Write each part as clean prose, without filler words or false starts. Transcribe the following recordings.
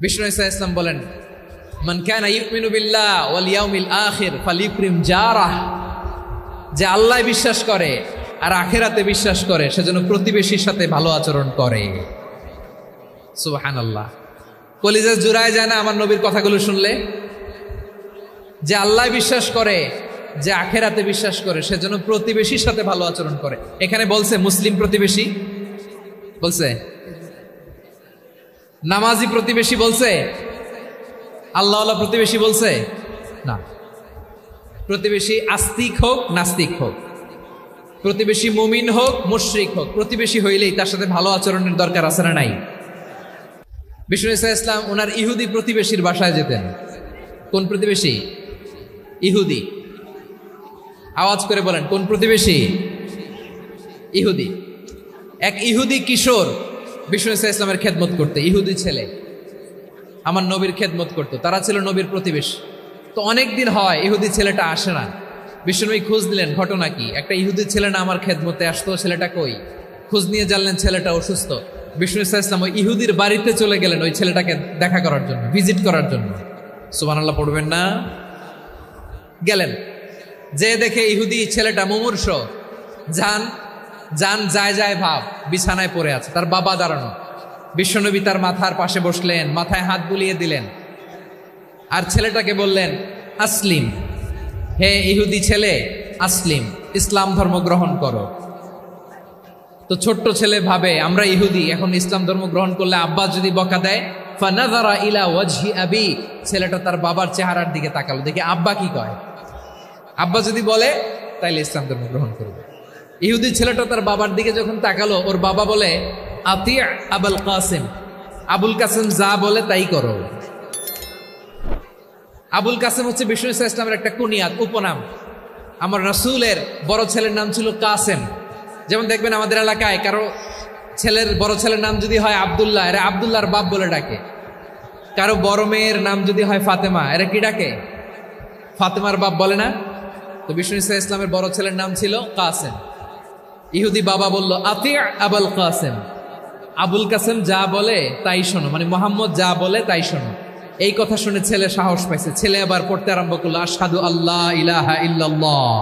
বিষ্ণু ইসা ইসলাম বলেন, মান কানা ইউমিনু বিল্লাহ ওয়াল ইয়াউমিল আখির ফালিউকরিম জারাহ, যে আল্লাহ বিশ্বাস করে আর আখিরাতে বিশ্বাস করে সেজন্য প্রতিবেশীর সাথে ভালো আচরণ করে। সুবহানাল্লাহ। কলিজা জুড়ায় যায় না আমার নবীর কথাগুলো শুনলে? যে আল্লাহ বিশ্বাস করে, যে আখিরাতে বিশ্বাস করে সেজন্য প্রতিবেশীর সাথে ভালো আচরণ করে। এখানে বলছে মুসলিম প্রতিবেশী বলছে, নামাজি প্রতিবেশী বলছে, আল্লাহওয়ালা প্রতিবেশী বলছে না। প্রতিবেশী আস্তিক হোক নাস্তিক হোক, প্রতিবেশী মুমিন হোক মুশরিক হোক, প্রতিবেশী হইলেই তার সাথে ভালো আচরণের দরকার আছে না নাই? বিষ্ণু ইসা ইসলাম ওনার ইহুদি প্রতিবেশীর বাসায় যেতেন। কোন প্রতিবেশী? ইহুদি। আওয়াজ করে বলেন, কোন প্রতিবেশী? ইহুদি। এক ইহুদি কিশোর বিষ্ণু ইসা ইসলামের খেদমত করতে, ইহুদি ছেলে আমার নবীর খেদমত করতো, তারা ছিল নবীর প্রতিবেশী। তো অনেক দিন হয় ইহুদি ছেলেটা আসে না। বিষ্ণুনবী খোঁজ দিলেন, ঘটনা কি? একটা ইহুদি ছেলে না আমার খেদমতে আসতো, ছেলেটা কই? খোঁজ নিয়ে জানলেন ছেলেটা অসুস্থ। বিষ্ণু ইসা ইসলাম ওই ইহুদির বাড়িতে চলে গেলেন ওই ছেলেটাকে দেখা করার জন্য, ভিজিট করার জন্য। সুবহানাল্লাহ পড়বেন না? গেলেন, যে দেখে ইহুদি ছেলেটা মুমূর্ষ, যান যায় ভাব, বিছানায় পড়ে আছে, তার বাবা দাঁড়ানো। বিশ্বনবী তার মাথার পাশে বসলেন, মাথায় হাত বুলিয়ে দিলেন, আর ছেলেটাকে বললেন, আসলিম, হে ইহুদি ছেলে, আসলিম, ইসলাম ধর্ম গ্রহণ করো। তো ছোট্ট ছেলে ভাবে আমরা ইহুদি, এখন ইসলাম ধর্ম গ্রহণ করলে আব্বা যদি বকা দেয়। ফানাযারা ইলা ওয়াজহি আবি, ছেলেটা তার বাবার চেহারার দিকে তাকালো, দেখে আব্বা কি কয়। আব্বা যদি বলে তাইলে ইসলাম ধর্ম গ্রহণ করবে। ইহুদি ছেলেটা তার বাবার দিকে যখন তাকালো, ওর বাবা বলে, আতি আবুল কাসিম, আবুল কাসিম যা বলে তাই করো। আবুল কাসিম হচ্ছে বিষ্ণু ইসা ইসলামের একটা কুনিয়াত, উপনাম। আমার রাসূলের বড় ছেলের নাম ছিল কাসেম। যেমন দেখবেন আমাদের এলাকায় কারো বড় ছেলের নাম যদি হয় আব্দুল্লাহ, এরা আব্দুল্লাহর বাপ বলে ডাকে। কারো বড় মেয়ের নাম যদি হয় ফাতেমা, এরা কি ডাকে? ফাতেমার বাপ বলে না? তো বিষ্ণু ইসা ইসলামের বড় ছেলের নাম ছিল কাসেম। ইহুদি বাবা বলল, আতি আবুল কাসেম, আবুল কাসেম যা বলে তাই শোনো, মানে মোহাম্মদ যা বলে তাই শোনো। এই কথা শুনে ছেলে সাহস পাইছে। ছেলে আবার পড়তে আরম্ভ করলো, আশহাদু আল্লাহ ইলাহা ইল্লাল্লাহ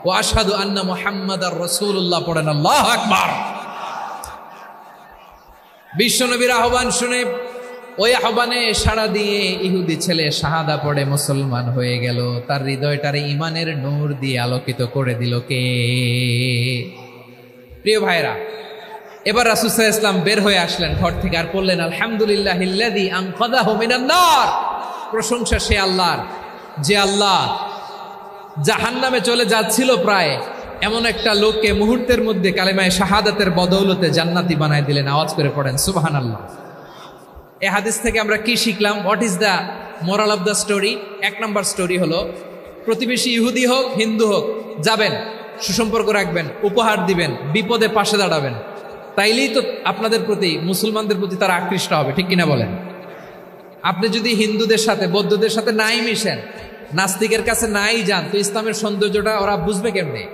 ও আশহাদু আন্না মুহাম্মাদার রাসূলুল্লাহ, পড়েন আল্লাহু আকবার। বিশ্বনবীর আহ্বান শুনে ওই আহ্বানে সাড়া দিয়ে ইহুদি ছেলে শাহাদা পড়ে মুসলমান হয়ে গেল। তার হৃদয়টারে ঈমানের নূর দিয়ে আলোকিত করে দিল কে? প্রিয় ভাইরা, এবার রাসূল সাল্লাল্লাহু আলাইহি ওয়াসাল্লাম বের হয়ে আসলেন ঘর থেকে, আর বললেন, আলহামদুলিল্লাহিল্লাযী আনকাযাহু মিনান নার, প্রশংসা সে আল্লাহর যে আল্লাহ জাহান্নামে চলে যাচ্ছিল প্রায় এমন একটা লোককে মুহূর্তের মধ্যে কালেমায়ে শাহাদাতের বদৌলতে জান্নাতি বানায় দিলেন। আওয়াজ করে পড়েন সুবহানাল্লাহ। এই হাদিস থেকে আমরা কি শিখলাম? What is the moral of the story? এক নম্বর স্টোরি হলো, প্রতিবেশী ইহুদি হোক হিন্দু হোক, যাবেন, সুসম্পর্ক রাখবেন, উপহার দিবেন, বিপদে পাশে দাঁড়াবেন, তাইলেই তো আপনাদের প্রতি, মুসলমানদের প্রতি তারা আকৃষ্ট হবে, ঠিক কিনা বলেন? আপনি যদি হিন্দুদের সাথে বৌদ্ধদের সাথে নাই মিশেন, নাস্তিকের কাছে নাই যান, তো ইসলামের সৌন্দর্যটা ওরা বুঝবে কেমনে?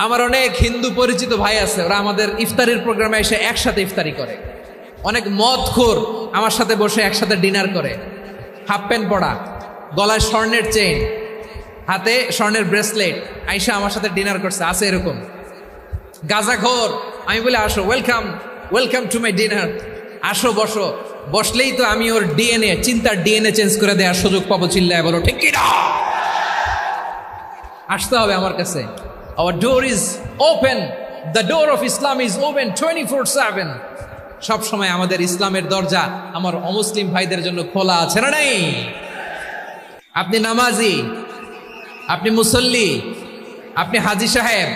আমার অনেক হিন্দু পরিচিত ভাই আছে, ওরা আমাদের ইফতারির প্রোগ্রামে এসে একসাথে ইফতারি করে। অনেক মদখোর আমার সাথে বসে একসাথে ডিনার করে, হাফ প্যান্ট পরা, গলায় স্বর্ণের চেইন, হাতে স্বর্ণের ব্রেসলেট, আইসা আমার সাথে ডিনার করছে, আছে এরকম। গাঁজাখোর, আমি বলে আসো, ওয়েলকাম টু মাই ডিনার, আসো বসো। বসলেই তো আমি ওর ডিএনএ, চিন্তার ডিএনএ চেঞ্জ করে দেওয়ার সুযোগ পাবো। চিল্লায় বলো ঠিক কি না? আসতে হবে আমার কাছে। Our door is open. The door of Islam is open 24/7. সব সময় আমাদের ইসলামের দরজা আমার অমুসলিম ভাইদের জন্য খোলা আছে না নাই? আপনি নামাজি, আপনি মুসল্লি, আপনি হাজী সাহেব,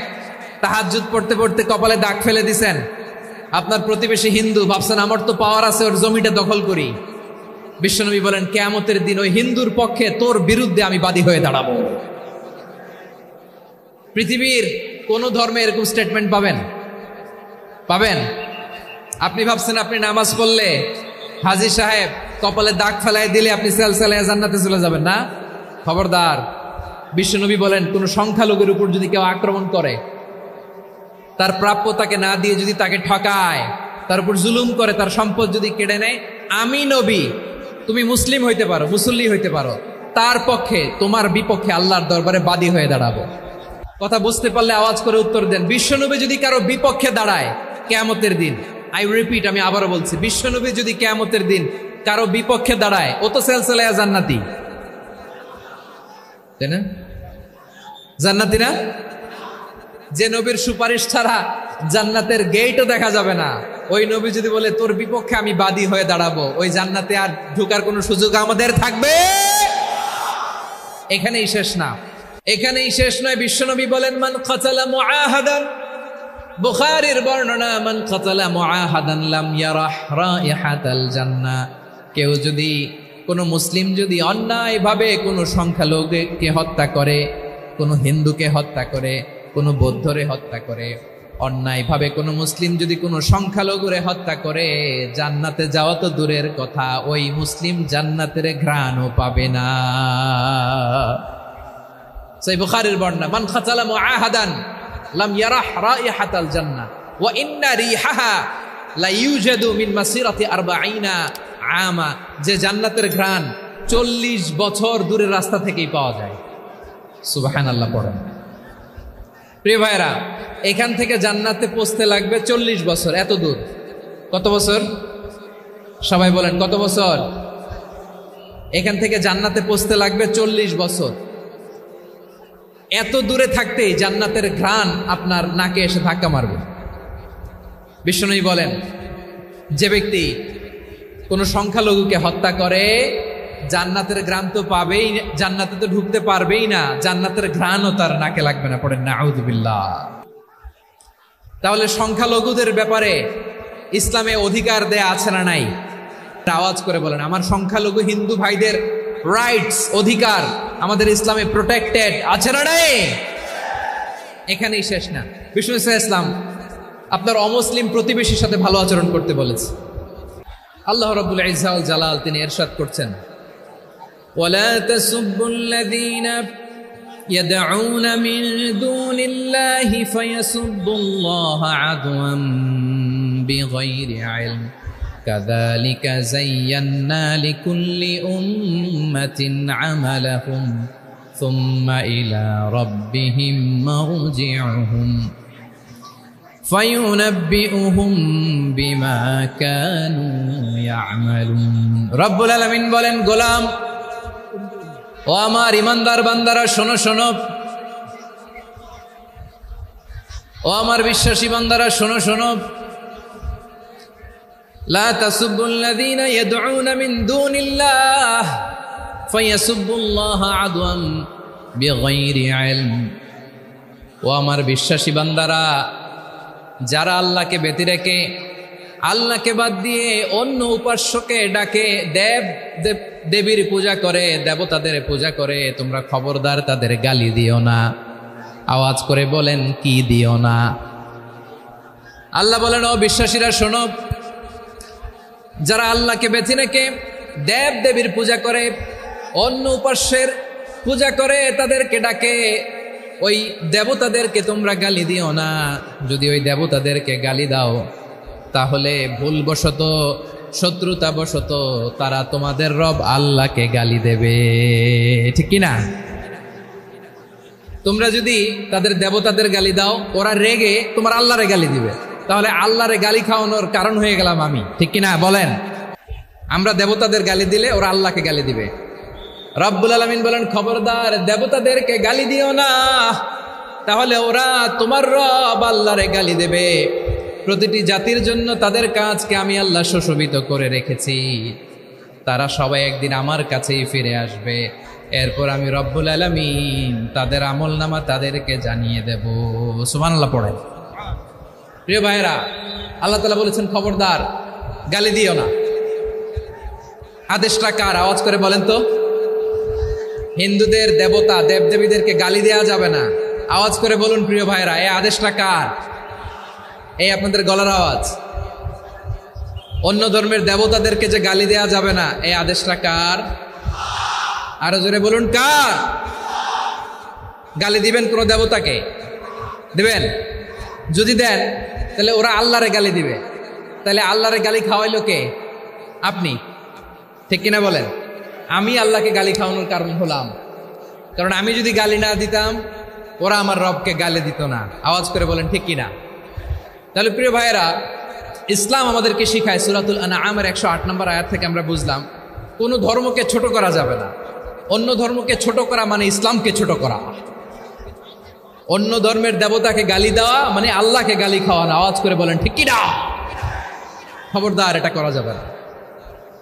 তাহাজ্জুদ পড়তে পড়তে কপালে দাগ ফেলে দিছেন, আপনার প্রতিবেশী হিন্দু, ভাবছেন আমার তো পাওয়ার আছে, ওর জমিটা দখল করি। বিশ্বনবী বলেন, কিয়ামতের দিন ওই হিন্দুর পক্ষে তোর বিরুদ্ধে আমি বাদী হয়ে দাঁড়াবো। পৃথিবীর কোন ধর্মে এরকম স্টেটমেন্ট পাবেন? আপনি ভাবছেন আপনি নামাজ পড়লে, হাজী সাহেব কপালে দাগ ফেলাই দিলে আপনি সেলসালায় জান্নাতে চলে যাবেন না? খবরদার। বিশ্বনবী বলেন, কোন সংখ্যালঘুর উপর যদি কেউ আক্রমণ করে, তার প্রাপ্য তাকে না দিয়ে যদি তাকে ঠকায়, তার উপর জুলুম করে, তার সম্পদ যদি কেড়ে নেয়, আমি নবী, তুমি মুসলিম হইতে পারো, মুসল্লি হইতে পারো, তার পক্ষে তোমার বিপক্ষে আল্লাহর দরবারে বাদী হয়ে দাঁড়াবো। কথা বুঝতে পারলে আওয়াজ করে উত্তর দেন। বিশ্বনবী যদি কারো বিপক্ষে দাঁড়ায় কিয়ামতের দিন, আই রিপিট, আমি আবারও বলছি, বিশ্বনবী যদি কিয়ামতের দিন কারো বিপক্ষে দাঁড়ায়, ও তো সেলসেলায়া জান্নাতি, তাই না? জান্নাতি না? যে নবীর সুপারিশ ছাড়া জান্নাতের গেটও দেখা যাবে না, ওই নবী যদি বলে তোর বিপক্ষে আমি বাদী হয়ে দাঁড়াবো, ওই জান্নাতে আর ঢোকার কোনো সুযোগ আমাদের থাকবে? এখানেই শেষ না, এখানেই শেষ নয়। বিশ্বনবী বলেন মান কাতালা মুআহাদান, বুখারীর বর্ণনা, মান কাতালা মুআহাদান লাম ইয়ারাহ রাইহাতাল জান্নাহ। কেউ যদি, কোনো মুসলিম যদি অন্যায়ভাবে কোনো সংখ্যালঘুকে হত্যা করে, কোনো হিন্দুকে হত্যা করে, কোনো বৌদ্ধরে হত্যা করে, অন্যায়ভাবে কোনো মুসলিম যদি কোনো সংখ্যালঘুরে হত্যা করে, জান্নাতে যাওয়া তো দূরের কথা, ওই মুসলিম জান্নাতের ঘ্রাণও পাবে না। সেই বুখারীর বর্ণনা, মান কাতালা মুআহাদান লাম ইয়ারাহ রাইহাতাল জান্নাহ ওয়া ইন্না রিহাহা লা ইউজাদু মিন মাসিরাতি 40 আমা। যে জান্নাতের ঘ্রাণ 40 বছর দূরের রাস্তা থেকেই পাওয়া যায়। সুবহানাল্লাহ পড়েন। প্রিয় ভাইরা, এখান থেকে জান্নাতে পৌঁছতে লাগবে 40 বছর। এত দূর, কত বছর? সবাই বলেন কত বছর? এখান থেকে জান্নাতে পৌঁছতে লাগবে 40 বছর। এত দূরে থাকতেই জান্নাতের ঘ্রাণ আপনার নাকে এসে ধাক্কা মারবে। বিশ্বনবী বলেন, যে ব্যক্তি কোনো সংখ্যালঘুকে হত্যা করে, জান্নাতের ঘ্রাণ তো পাবেই, জান্নাতে তো ঢুকতে পারবেই না, জান্নাতের ঘ্রাণও তার নাকে লাগবে না। পড়েন নাউযুবিল্লাহ। তাহলে সংখ্যালঘুদের ব্যাপারে ইসলামে অধিকার দেয়া আছে না নাই? আওয়াজ করে বলেন, আমার সংখ্যালঘু হিন্দু ভাইদের রাইটস, অধিকার আমাদের ইসলামে প্রোটেক্টেড আছে না নাই? এখানেই শেষ না। বিষ্ণু ইসলাম আপনার অমুসলিম প্রতিবেশীর সাথে ভালো আচরণ করতে বলেছে। আল্লাহ রাব্বুল ইজ্জা ওয়াল জালাল তিনি ইরশাদ করছেন, ওয়ালা তাসুবুল্লাযীনা ইয়াদউনা মিন দুনিল্লাহি ফায়াসুবুল্লাহা আদওয়ান বিগাইরি ইলম কাযালিকা যায়্যান্না লিকুল্লি উম্মাতিন আমালাহুম সুম্মা ইলা রাব্বিহিম মারজিউহুম ফায়ুনাব্বিউহুম বিমা কানু ইয়ামালুন। রব্বুল আলামিন বলেন, গোলাম, ও আমার ইমানদার বান্দারা, শোনো শোনো, ও আমার বিশ্বাসী বান্দারা, শোনো শোনো, লা তাসুবুল্লাযীনা ইয়াদউনা মিন দুনিল্লাহ ফায়াসুবুল্লাহা আদওয়ান বিগাইরি ইলম। ও আমার বিশ্বাসী বান্দারা, যারা আল্লাহকে ব্যতি রেখে, আল্লাহকে বাদ দিয়ে অন্য উপাস্যকে ডাকে, দেবীর পূজা করে, দেবতাদের পূজা করে, তোমরা খবরদার তাদের গালি দিও না। আওয়াজ করে বলেন, কি দিও না? আল্লাহ বলেন, ও বিশ্বাসীরা শোনো, যারা আল্লাহকে বেছে রেখে দেব দেবীর পূজা করে, অন্য উপাস্যের পূজা করে, তাদেরকে ডাকে, ওই দেবতাদেরকে তোমরা গালি দিও না। যদি ওই দেবতাদেরকে গালি দাও, তাহলে ভুলবশত, শত্রুতাবশত তারা তোমাদের রব আল্লাহকে গালি দেবে। ঠিক কিনা? তোমরা যদি তাদের দেবতাদের গালি দাও, ওরা রেগে তোমার আল্লাহরে গালি দিবে, তাহলে আল্লাহরে গালি খাওয়ানোর কারণ হয়ে গেলাম আমি। ঠিক কিনা বলেন? আমরা দেবতাদের গালি দিলে ওরা আল্লাহকে গালি দিবে। রব্বুল আলামিন বলেন, খবরদার দেবতাদেরকে গালি দিও না, তাহলে ওরা তোমার রব আল্লাহরে গালি দেবে। প্রতিটি জাতির জন্য তাদের কাজকে আমি আল্লাহ সুশোভিত করে রেখেছি, তারা সবাই একদিন আমার কাছেই ফিরে আসবে। এরপর আমি রব্বুল আলামিন তাদের আমলনামা তাদেরকে জানিয়ে দেব। সুবহানাল্লাহ পড়েন। প্রিয় ভাইরা, আল্লাহ তাআলা বলেছেন, খবরদার গালি দিও না। আদেশটা কার? আওয়াজ করে বলেন তো। হিন্দুদের দেবতা দেবদেবীদেরকে গালি দেওয়া যাবে না। আওয়াজ করে বলুন প্রিয় ভাইরা, এই আদেশটা কার? এই আপনাদের গলার আওয়াজ। অন্য ধর্মের দেবতাদেরকে যে গালি দেওয়া যাবে না, এই আদেশটা কার? আরো জোরে বলুন, কার? গালি দিবেন কোন দেবতাকে? দিবেন? যদি দেন, তাহলে ওরা আল্লাহরে গালি দিবে। তাহলে আল্লাহরে গালি খাওয়াইলো কে? আপনি, ঠিক কিনা বলেন? আমি আল্লাহকে গালি খাওয়ানোর কারণ হলাম, কারণ আমি যদি গালি না দিতাম ওরা আমার রবকে গালি দিত না। আওয়াজ করে বলেন ঠিক কিনা? তাহলে প্রিয় ভাইয়েরা, ইসলাম আমাদেরকে শিখায়, সূরাতুল আনআমের 108 নম্বর আয়াত থেকে আমরা বুঝলাম কোনো ধর্মকে ছোট করা যাবে না। অন্য ধর্মকে ছোট করা মানে ইসলামকে ছোট করা। অন্য ধর্মের দেবতাকে গালি দেওয়া মানে আল্লাহকে গালি খাওয়ানো। আওয়াজ করে বলেন ঠিক কিনা? খবরদার, এটা করা যাবে না।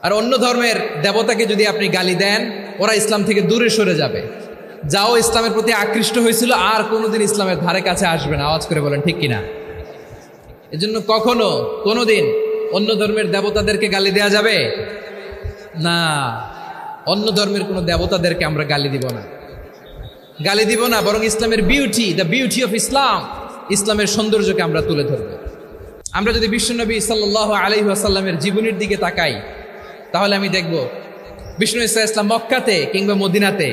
আর অন্য ধর্মের দেবতাকে যদি আপনি গালি দেন, ওরা ইসলাম থেকে দূরে সরে যাবে। যাও ইসলামের প্রতি আকৃষ্ট হয়েছিল আর কোনোদিন ইসলামের ধারে কাছে আসবে না। আওয়াজ করে বলেন ঠিক কিনা? এজন্য কখনো কোনোদিন অন্য ধর্মের দেবতাদেরকে গালি দেয়া যাবে না। অন্য ধর্মের কোনো দেবতাদেরকে আমরা গালি দিব না, গালি দিব না, বরং ইসলামের beauty, the beauty of Islam, ইসলামের সৌন্দর্যকে আমরা তুলে ধরব। আমরা যদি বিশ্বনবী সাল্লাল্লাহু আলাইহি ওয়াসাল্লামের জীবনের দিকে তাকাই, তাহলে আমি দেখব বিষ্ণু ঈসা ইসলাম মক্কাতে কিংবা মদিনাতে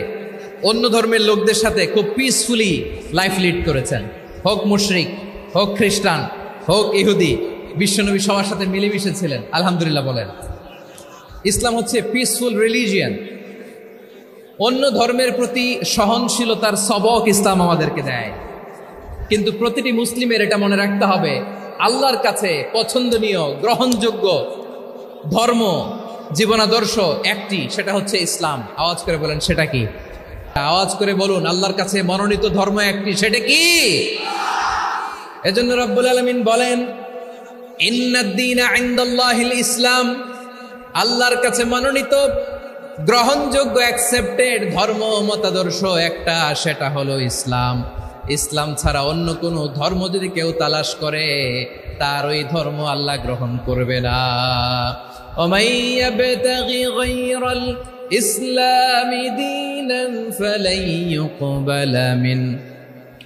অন্য ধর্মের লোকদের সাথে খুব পিসফুলি লাইফ লিড করেছেন। হোক মুশরিক, হোক খ্রিস্টান, হোক ইহুদি, বিশ্বনবী সবার সাথে মিলেমিশে ছিলেন। আলহামদুলিল্লাহ বলেন। ইসলাম হচ্ছে পিসফুল রিলিজিয়ান। অন্য ধর্মের প্রতি সহনশীলতার সবক ইসলাম আমাদেরকে দেয়। কিন্তু প্রতিটি মুসলিমের এটা মনে রাখতে হবে, আল্লাহর কাছে পছন্দনীয় গ্রহণযোগ্য ধর্ম, জীবনাদর্শ একটি, সেটা হচ্ছে ইসলাম। আওয়াজ করে বলেন সেটা কি? আওয়াজ করে বলুন, আল্লাহর কাছে মনোনীত ধর্ম একটি, সেটা কি? এজন্য রব্বুল আলামিন বলেন, ইন্নাদ-দীনা ইনদাল্লাহিল ইসলাম, আল্লাহর কাছে মনোনীত গ্রহণযোগ্য অ্যাকসেপ্টেড ধর্ম মতাদর্শ একটা, সেটা হলো ইসলাম। ইসলাম ছাড়া অন্য কোনো ধর্ম যদি কেউ তালাশ করে, তার ওই ধর্ম আল্লাহ গ্রহণ করবে না। ওমাই ইয়াবতাগি গায়রাল ইসলামি দীনান ফালাই ইউকবালা মিন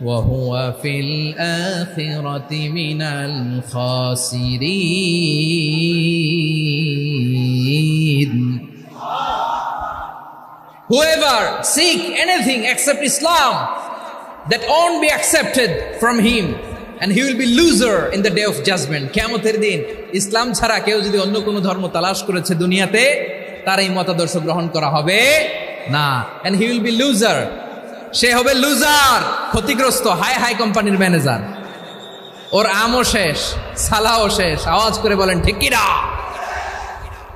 ওয়া হুয়া ফিল আখিরাতি মিনাল খাসিরিন। Whoever seek anything except Islam, that won't be accepted from him, and he will be loser in the day of judgment. কিয়ামতের দিন ইসলাম ছাড়া কেউ যদি অন্য কোনো ধর্ম তালাশ করেছে দুনিয়াতে, তার এই মতাদর্শ গ্রহণ করা হবে না, and he will be loser. সে হবে লুজার, ক্ষতিগ্রস্ত, হাই হাই কোম্পানির ম্যানেজার। ওর আমও শেষ, সালাও শেষ। আওয়াজ করে বলেন ঠিক কি না?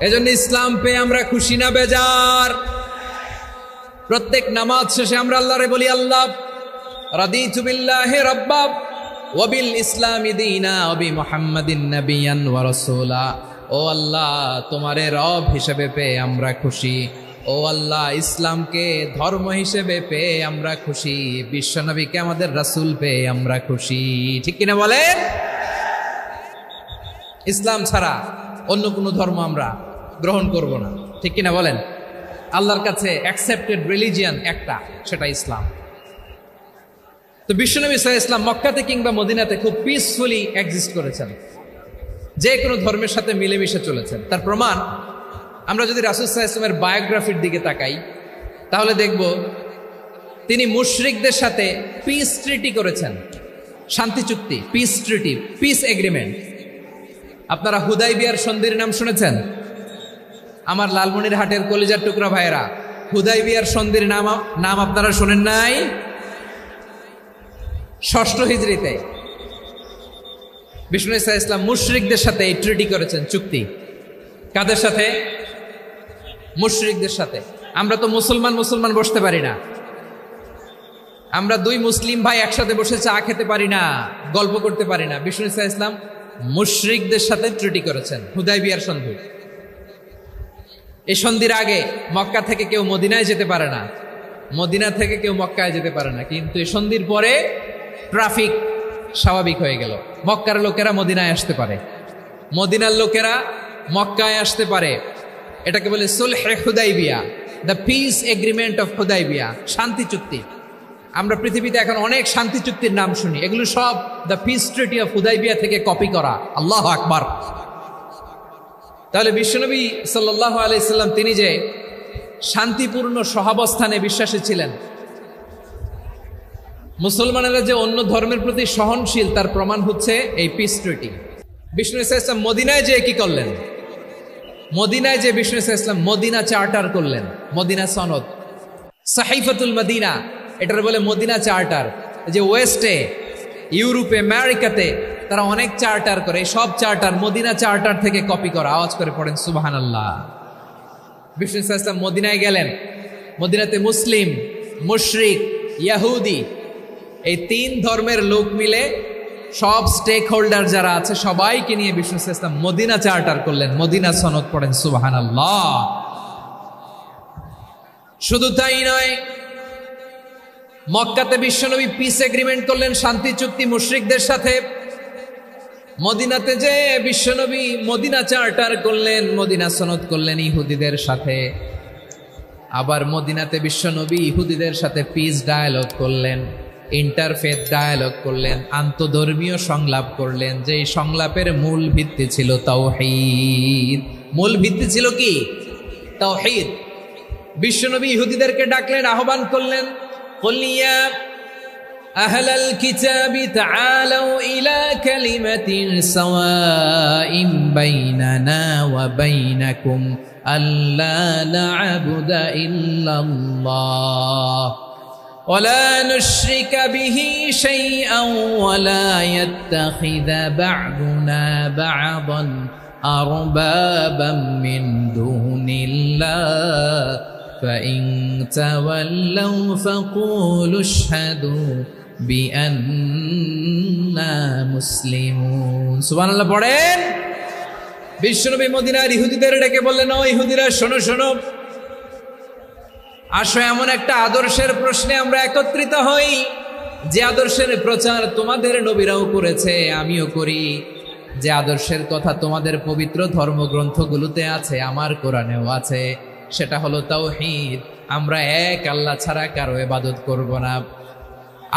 এজন্য ইসলাম পেয়ে আমরা খুশি না বেজার? প্রত্যেক নামাজ শেষে আমরা আল্লাহরে বলি, আল্লাহ রাদিতু বিল্লাহি রাব্বা ওয়া বিল ইসলামি দীনা ওয়া বি মুহাম্মাদিন নাবিয়ান ওয়া রাসূলা। ও আল্লাহ, তোমারে রব হিসেবে পেয়ে আমরা খুশি। ও আল্লাহ, ইসলামকে ধর্ম হিসেবে পেয়ে আমরা খুশি। বিশ্বনবীকে আমাদের রাসূল পেয়ে আমরা খুশি। ঠিক কিনা বলেন? ইসলাম ছাড়া অন্য কোনো ধর্ম আমরা গ্রহণ করব না। ঠিক কিনা বলেন? আল্লাহর কাছে অ্যাকসেপ্টেড রিলিজিয়ান একটা, সেটা ইসলাম। তো বিশ্বনবী সাল্লাল্লাহু আলাইহি ওয়াসাল্লাম মক্কাতে কিংবা মদিনাতে খুব পিসফুলি এক্সিস্ট করেছেন, যে কোনো ধর্মের সাথে মিলেমিশে চলেছেন। তার প্রমাণ আমরা যদি রাসূল সাল্লাল্লাহু আলাইহি ওয়াসাল্লামের বায়োগ্রাফির দিকে তাকাই, তাহলে দেখব তিনি মুশরিকদের সাথে পিস ট্রিটি করেছেন, শান্তি চুক্তি, পিস ট্রিটি, পিস এগ্রিমেন্ট। আপনারা হুদাইবিয়ার সন্ধির নাম শুনেছেন? আমার লালমনিরহাটের কলিজার টুকরা ভাইয়েরা, হুদাইবিয়ার সন্ধির নাম আপনারা শোনেন নাই? 6ষ্ঠ হিজরিতে বিষ্ণু ঈসা ইসলাম মুশরিকদের সাথে এই ট্রিটি করেছেন, চুক্তি। কাদের সাথে? মুশরিকদের সাথে। আমরা তো মুসলমান বসতে পারি না। আমরা দুই মুসলিম ভাই একসাথে বসে চা খেতে পারি না, গল্প করতে পারি না। বিষ্ণু ঈসা ইসলাম মুশরিকদের সাথে ট্রিটি করেছেন, হুদাইবিয়ার সন্ধি। এই সন্ধির আগে মক্কা থেকে কেউ মদিনায় যেতে পারে না, মদিনা থেকে কেউ মক্কায় যেতে পারে না। কিন্তু এই সন্ধির পরে ট্রাফিক স্বাভাবিক হয়ে গেল। মক্কার লোকেরা মদিনায় আসতে পারে, মদিনার লোকেরা মক্কায় আসতে পারে। এটাকে বলে সুলহে Hudaibiya, the peace agreement of Hudaibiya, শান্তি চুক্তি। আমরা পৃথিবীতে এখন অনেক শান্তি চুক্তির নাম শুনি, এগুলো সব the piece treaty of Hudaibiya থেকে কপি করা। আল্লাহু আকবার। তাহলে বিশ্বনবী সাল্লাল্লাহু আলাইহি সাল্লাম তিনি যে শান্তিপূর্ণ সহাবস্থানে বিশ্বাসী ছিলেন, মুসলমানেরা যে অন্য ধর্মের প্রতি সহনশীল, তার প্রমাণ হচ্ছে এই পিস ট্রিটি। বিষ্ণু ঈসা ইসলাম মদিনায় যেয়ে কি করলেন? মদিনায় যে বিষ্ণু ইসলাম মদিনা চার্টার করলেন, মদিনা সনদ, সাহিফাতুল মদিনা, এটার বলে মদিনা চার্টার। যে ওয়েস্টে, ইউরোপে, আমেরিকাতে তারা অনেক চার্টার করে, সব চার্টার মদিনা চার্টার থেকে কপি করা। আওয়াজ করে পড়েন সুবহানাল্লাহ। বিষ্ণু ইসলাম মদিনায় গেলেন, মদিনাতে মুসলিম, মুশরিক, ইয়াহুদি এই তিন ধর্মের লোক মিলে সব স্টেক হোল্ডার যারা আছে সবাইকে নিয়ে বিষ্ণু ইসলাম মদিনা চার্টার করলেন, মদিনা সনদ। পড়েন সুবহানাল্লাহ। শুধু তাই নয়, মক্কাতে বিশ্বনবী পিস এগ্রিমেন্ট করলেন, শান্তি চুক্তি মুশরিকদের সাথে। মদিনাতে যে বিশ্বনবী মদিনা চার্টার করলেন, মদিনা সনদ করলেন ইহুদিদের সাথে। আবার মদিনাতে বিশ্বনবী ইহুদিদের সাথে পিস ডায়ালগ করলেন, ইন্টারফেথ ডায়ালগ করলেন, আন্তধর্মীয় সংলাপ করলেন। যে সংলাপের মূল ভিত্তি ছিল তাওহীদ। মূল ভিত্তি ছিল কি? তাওহীদ। বিশ্বনবী ইহুদিদেরকে ডাকলেন, আহ্বান করলেন, কুল ইয়া আহলাল কিতাবি তাআলাউ ইলা কালিমাতিন সাওয়াইন বাইনানা ওয়া বাইনাকুম আল্লা না'বুদা ইল্লাল্লাহ ওয়ালা নুশরিকা বিহি শাইআন ওয়ালা ইয়াত্তাখিযা বা'দুনা বা'দান আরবাবাম মিন দুনিল্লাহ فإن تولوا فقولوا اشهدوا بأننا مسلمون। সুবহানাল্লাহ পড়েন। বিশ্বনবী মদিনার ইহুদিদের ডেকে বললেন, ও ইহুদিরা, শোনো শোনো, আসো এমন একটা আদর্শের প্রশ্নে আমরা একত্রিত হই যে আদর্শের প্রচার তোমাদের নবীরাও করেছে, আমিও করি। যে আদর্শের কথা তোমাদের পবিত্র ধর্মগ্রন্থগুলোতে আছে, আমার কোরআনেও আছে, সেটা হলো তাওহীদ। আমরা এক আল্লাহ ছাড়া কারো ইবাদত করব না,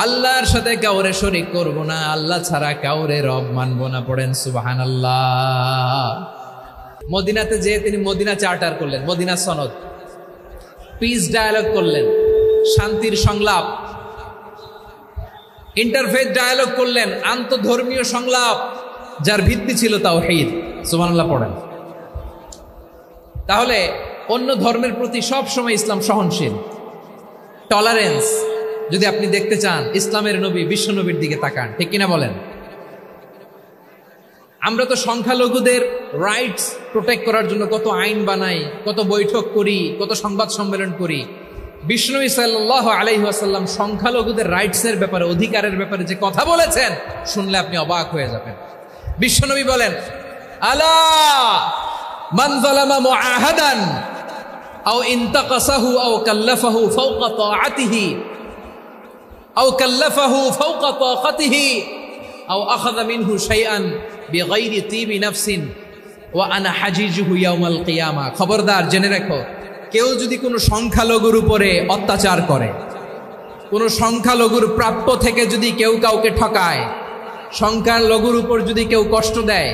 আল্লাহর সাথে কাউরে শরীক করব না, আল্লাহ ছাড়া কাউরে রব মানব না। পড়েন সুবহানাল্লাহ। মদিনাতে যে তিনি মদিনা চার্টার করলেন, মদিনা সনদ, পিস ডায়ালগ করলেন, শান্তির সংলাপ, ইন্টারফেথ ডায়ালগ করলেন, আন্তধর্মীয় সংলাপ, যার ভিত্তি ছিল তাওহীদ। সুবহানাল্লাহ পড়েন। তাহলে অন্য ধর্মের প্রতি সব সময় ইসলাম সহনশীল, টলারেন্স। যদি আপনি দেখতে চান ইসলামের নবী বিশ্ব নবীর দিকে তাকান, ঠিক কিনা বলেন? আমরা তো সংখ্যালঘুদের রাইটস প্রোটেক্ট করার জন্য কত আইন বানাই, কত বৈঠক করি, কত সংবাদ সম্মেলন করি। বিশ্বনবী সাল্লাল্লাহু আলাইহি ওয়াসাল্লাম সংখ্যালঘুদের রাইটসের ব্যাপারে, অধিকারের ব্যাপারে যে কথা বলেছেন, শুনলে আপনি অবাক হয়ে যাবেন। বিশ্বনবী বলেন, আলা মান যালামা মুআহাদান আও ইনতাকাসাহু আও কাল্লাফাহু ফাওকা তাআতিহি আও কাল্লাফাহু ফাওকা তাকাতিহি আও আখাযা মিনহু শাইআন বিগাইরি তিবি নাফসিন ওয়া আনা হাজিজুহু ইয়াউমাল কিয়ামা। খবরদার, জেনে রাখো, কেউ যদি কোনো সংখ্যালঘুর উপরে অত্যাচার করে, কোনো সংখ্যালঘুর প্রাপ্য থেকে যদি কেউ কাউকে ঠকায়, সংখ্যালঘুর উপর যদি কেউ কষ্ট দেয়,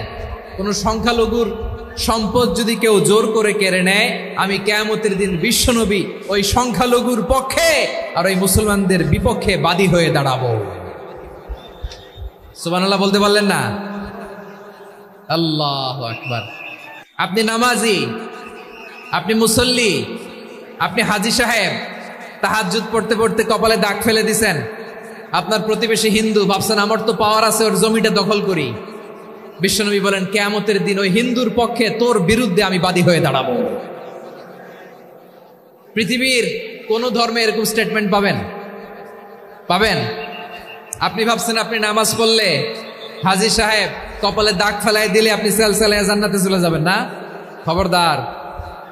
কোনো সংখ্যালঘুর সম্পদ যদি কেউ জোর করে কেড়ে নেয়, আমি কিয়ামতের দিন বিশ্বনবী ওই সংখ্যালঘুর পক্ষে আর ওই মুসলমানদের বিপক্ষে বাদী হয়ে দাঁড়াবো। সুবহানাল্লাহ বলতে পারলেন না? আল্লাহু আকবার। আপনি নামাজি, আপনি মুসল্লি, আপনি হাজী সাহেব, তাহাজ্জুদ পড়তে পড়তে কপালে দাগ ফেলে দিছেন, আপনার প্রতিবেশী হিন্দু, ভাবছেন আমার তো পাওয়ার আছে, ওর জমিটা দখল করি। বিশ্বনবী বলেন, কিয়ামতের দিন ওই হিন্দুর পক্ষে তোর বিরুদ্ধে আমি বাদী হয়ে দাঁড়াবো। পৃথিবীর কোন ধর্মে এরকম স্টেটমেন্ট পাবেন? পাবেন? আপনি ভাবছেন আপনি নামাজ পড়লে হাজী সাহেব কপালে দাগ ফেলাই দিলে আপনি সেলসেলায় জান্নাতে চলে যাবেন না? খবরদার।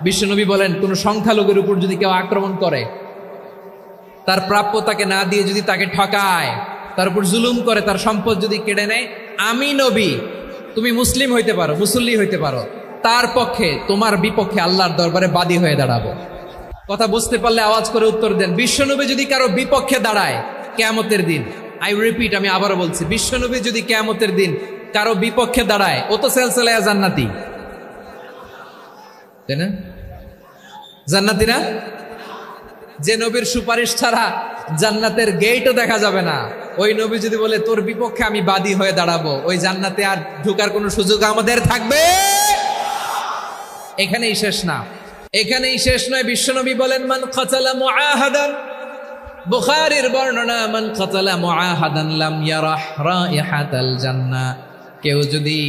বিশ্বনবী বলেন, কোন সংখ্যালঘুর উপর যদি কেউ আক্রমণ করে, তার প্রাপ্য তাকে না দিয়ে যদি তাকে ঠকায়, তার উপর জুলুম করে, তার সম্পদ যদি কেড়ে নেয়, আমি নবী, তুমি মুসলিম হইতে পারো, মুসল্লি হইতে পারো, তার পক্ষে তোমার বিপক্ষে আল্লাহর দরবারে বাদী হয়ে দাঁড়াবো। কথা বুঝতে পারলে আওয়াজ করে উত্তর দেন। বিশ্বনবী যদি কারো বিপক্ষে দাঁড়ায় কিয়ামতের দিন, আই রিপিট, আমি আবারও বলছি, বিশ্বনবী যদি কিয়ামতের দিন কারো বিপক্ষে দাঁড়ায়, ও তো সেলসেলায়া জান্নাতি, তাই না? জান্নাতি না? যে নবীর সুপারিশ ছাড়া জান্নাতের গেটও দেখা যাবে না, ওই নবী যদি বলে তোর বিপক্ষে আমি বাদী হয়ে দাঁড়াবো, ওই জান্নাতে আর ঢোকার কোনো সুযোগ আমাদের থাকবে? এখানেই শেষ না, এখানেই শেষ নয়। বিশ্বনবী বলেন মান কাতালা মুআহাদান, বুখারীর বর্ণনা, মান কাতালা মুআহাদান লাম ইয়ারাহ রাইহাতাল জান্নাহ। কেউ যদি,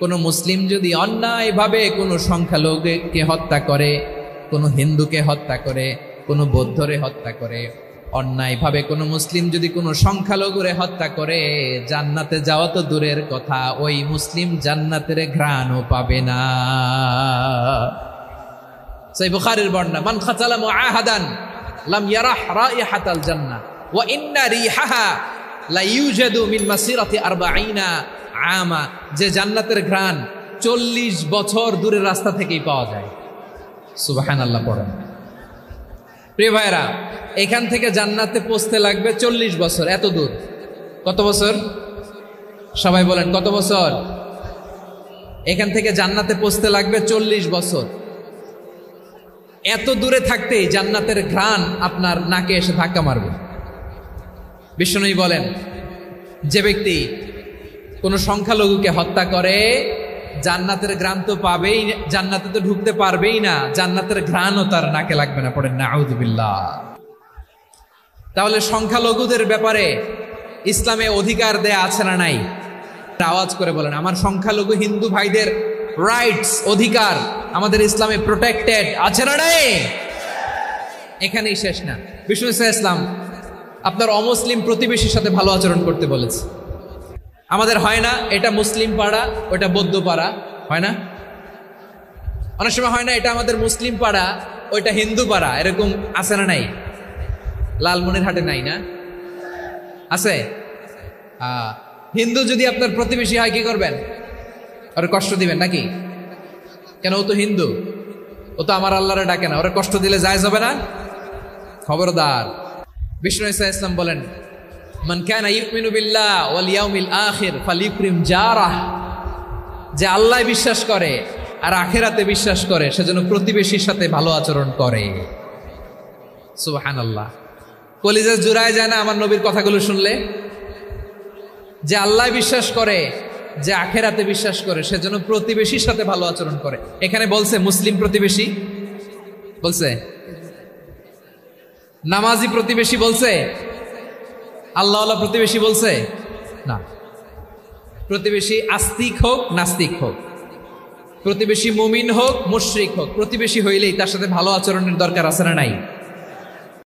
কোনো মুসলিম যদি অন্যায়ভাবে কোনো সংখ্যালঘুকে হত্যা করে, কোনো হিন্দুকে হত্যা করে, কোনো বৌদ্ধরে হত্যা করে, অন্যায়ভাবে কোনো মুসলিম যদি কোনো সংখ্যালঘুরে হত্যা করে, জান্নাতে যাওয়া তো দূরের কথা, ওই মুসলিম জান্নাতের ঘ্রাণও পাবে না। সেই বুখারীর বর্ণনা, মান কাতালা মুআহাদান লাম ইয়ারাহ রাইহাতাল জান্নাহ ওয়া ইন্না রিহাহা লা ইউজাদু মিন মাসিরাতি 40 আমা। যে জান্নাতের ঘ্রাণ 40 বছর দূরের রাস্তা থেকেই পাওয়া যায়। সুবহানাল্লাহ পড়েন। প্রিয় ভাইরা, এখান থেকে জান্নাতে পৌঁছতে লাগবে 40 বছর। এত দূর, কত বছর? সবাই বলেন কত বছর? এখান থেকে জান্নাতে পৌঁছতে লাগবে 40 বছর। এত দূরে থাকতেই জান্নাতের ঘ্রাণ আপনার নাকে এসে ধাক্কা মারবে। বিশ্বনবী বলেন, যে ব্যক্তি কোনো সংখ্যালঘুকে হত্যা করে, জান্নাতের ঘ্রাণ তো পাবেই, জান্নাতে তো ঢুকতে পারবেই না, জান্নাতের ঘ্রাণও তার নাকে লাগবে না। পড়েন নাউযুবিল্লাহ। তাহলে সংখ্যালঘুদের ব্যাপারে ইসলামে অধিকার দেয়া আছে না নাই? আওয়াজ করে বলেন, আমার সংখ্যালঘু হিন্দু ভাইদের রাইটস, অধিকার আমাদের ইসলামে প্রোটেক্টেড আছে না নাই? এখানেই শেষ না। বিষ্ণু ইসলাম আপনার অমুসলিম প্রতিবেশীর সাথে ভালো আচরণ করতে বলেছে। আমাদের হয় না, এটা মুসলিম পাড়া, ওটা বৌদ্ধ পাড়া, হয় না? অনেক সময় হয় না, এটা আমাদের মুসলিম পাড়া, ওইটা হিন্দু পাড়া, এরকম আছে না নাই? লালমনিরহাটে নাই না? আছে? হিন্দু যদি আপনার প্রতিবেশী হয় কি করবেন? ওরা কষ্ট দিবেন নাকি? কেন? ও তো হিন্দু, ও তো আমার আল্লাহরে ডাকে না, ওরা কষ্ট দিলে জায়েজ হবে না? খবরদার। বিষ্ণু ইসলাম বলেন, মান কানা ইউমিনু বিল্লাহ ওয়াল ইয়াউমিল আখির ফালিউকরিম জারাহ। যে আল্লাহ বিশ্বাস করে আর আখিরাতে বিশ্বাস করে, সেজন্য প্রতিবেশীর সাথে ভালো আচরণ করে। সুবহানাল্লাহ। কলিজা জুড়ায় যায় না আমার নবীর কথাগুলো শুনলে? যে আল্লাহ বিশ্বাস করে, যে আখিরাতে বিশ্বাস করে, সেজন্য প্রতিবেশীর সাথে ভালো আচরণ করে। এখানে বলছে মুসলিম প্রতিবেশী, বলছে নামাজি প্রতিবেশী, বলছে আল্লাহওয়ালা প্রতিবেশী, বলছে না। প্রতিবেশী আস্তিক হোক নাস্তিক হোক, প্রতিবেশী মুমিন হোক মুশরিক হোক, প্রতিবেশী হইলেই তার সাথে ভালো আচরণের দরকার আছে না নাই?